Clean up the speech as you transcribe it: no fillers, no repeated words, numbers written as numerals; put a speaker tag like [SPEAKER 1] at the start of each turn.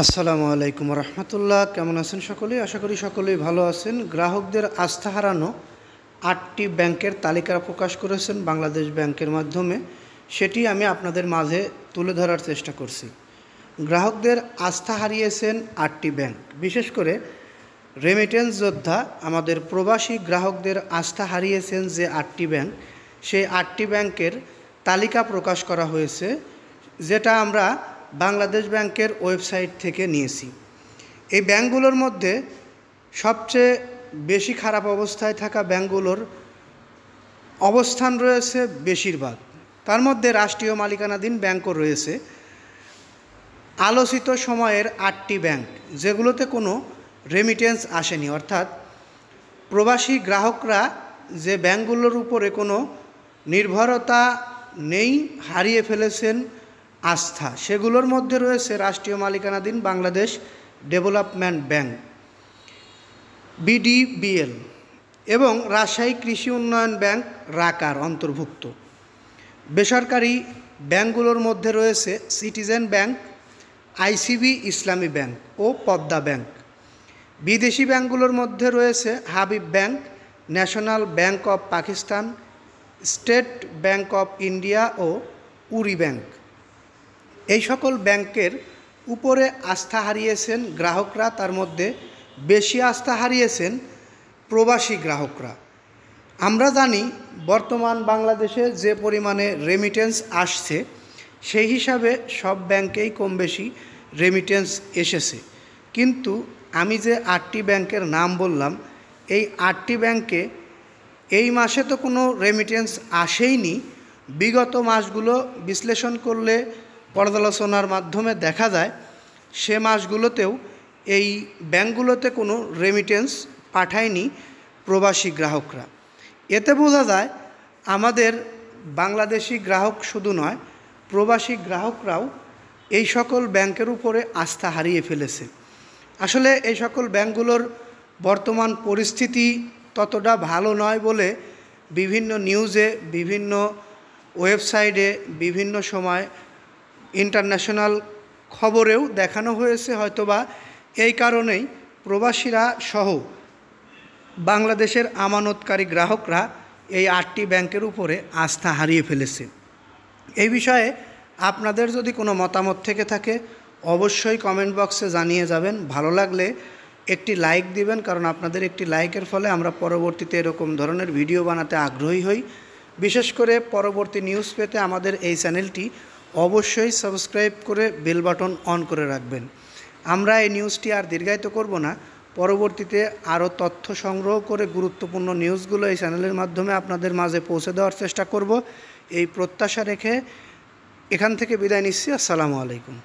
[SPEAKER 1] আসসালামু আলাইকুম রহমতুল্লাহ। কেমন আছেন সকলেই? আশা করি সকলেই ভালো আছেন। গ্রাহকদের আস্থা হারানো ৮টি ব্যাংকের তালিকা প্রকাশ করেছেন বাংলাদেশ ব্যাংকের মাধ্যমে, সেটি আমি আপনাদের মাঝে তুলে ধরার চেষ্টা করছি। গ্রাহকদের আস্থা হারিয়েছেন ৮টি ব্যাংক। বিশেষ করে রেমিটেন্স যোদ্ধা আমাদের প্রবাসী গ্রাহকদের আস্থা হারিয়েছেন যে ৮টি ব্যাংক, সেই ৮টি ব্যাংকের তালিকা প্রকাশ করা হয়েছে, যেটা আমরা বাংলাদেশ ব্যাংকের ওয়েবসাইট থেকে নিয়েছি। এই ব্যাংকগুলোর মধ্যে সবচেয়ে বেশি খারাপ অবস্থায় থাকা ব্যাংকগুলোর অবস্থান রয়েছে বেশিরভাগ। তার মধ্যে রাষ্ট্রীয় মালিকানাধীন ব্যাংকও রয়েছে। আলোচিত সময়ের ৮টি ব্যাংক যেগুলোতে কোনো রেমিটেন্স আসেনি, অর্থাৎ প্রবাসী গ্রাহকরা যে ব্যাংকগুলোর উপরে কোনো নির্ভরতা নেই, হারিয়ে ফেলেছেন আস্থা, সেগুলোর মধ্যে রয়েছে রাষ্ট্রীয় মালিকানাধীন বাংলাদেশ ডেভেলপমেন্ট ব্যাংক BDBL এবং রাজশাহী কৃষি উন্নয়ন ব্যাংক রাকার অন্তর্ভুক্ত। বেসরকারি ব্যাংকগুলোর মধ্যে রয়েছে Citizen Bank, ICB Islami Bank ও পদ্মা ব্যাংক। বিদেশি ব্যাংকগুলোর মধ্যে রয়েছে Habib Bank, National Bank of Pakistan, State Bank of India ও উরি ব্যাংক। এই সকল ব্যাংকের উপরে আস্থা হারিয়েছেন গ্রাহকরা। তার মধ্যে বেশি আস্থা হারিয়েছেন প্রবাসী গ্রাহকরা। আমরা জানি বর্তমান বাংলাদেশে যে পরিমাণে রেমিটেন্স আসছে, সেই হিসাবে সব ব্যাংকেই কম বেশি রেমিটেন্স এসেছে। কিন্তু আমি যে ৮টি ব্যাংকের নাম বললাম, এই ৮টি ব্যাংকে এই মাসে তো কোনো রেমিটেন্স আসেইনি। বিগত মাসগুলো বিশ্লেষণ করলে, পর্যালোচনার মাধ্যমে দেখা যায় সে মাসগুলোতেও এই ব্যাংকগুলোতে কোনো রেমিটেন্স পাঠায়নি প্রবাসী গ্রাহকরা। এতে বোঝা যায় আমাদের বাংলাদেশি গ্রাহক শুধু নয়, প্রবাসী গ্রাহকরাও এই সকল ব্যাংকের উপরে আস্থা হারিয়ে ফেলেছে। আসলে এই সকল ব্যাংকগুলোর বর্তমান পরিস্থিতি ততটা ভালো নয় বলে বিভিন্ন নিউজে, বিভিন্ন ওয়েবসাইটে, বিভিন্ন সময় ইন্টারন্যাশনাল খবরেও দেখানো হয়েছে। হয়তোবা এই কারণেই প্রবাসীরা সহ বাংলাদেশের আমানতকারী গ্রাহকরা এই ৮টি ব্যাংকের উপরে আস্থা হারিয়ে ফেলেছে। এই বিষয়ে আপনাদের যদি কোনো মতামত থেকে থাকে অবশ্যই কমেন্ট বক্সে জানিয়ে যাবেন। ভালো লাগলে একটি লাইক দিবেন, কারণ আপনাদের একটি লাইকের ফলে আমরা পরবর্তীতে এরকম ধরনের ভিডিও বানাতে আগ্রহী হই। বিশেষ করে পরবর্তী নিউজ পেতে আমাদের এই চ্যানেলটি অবশ্যই সাবস্ক্রাইব করে বেল বাটন অন করে রাখবেন। আমরা এই নিউজটি আর দীর্ঘায়িত করব না, পরবর্তীতে আরও তথ্য সংগ্রহ করে গুরুত্বপূর্ণ নিউজগুলো এই চ্যানেলের মাধ্যমে আপনাদের মাঝে পৌঁছে দেওয়ার চেষ্টা করব। এই প্রত্যাশা রেখে এখান থেকে বিদায় নিচ্ছি। আসসালামু আলাইকুম।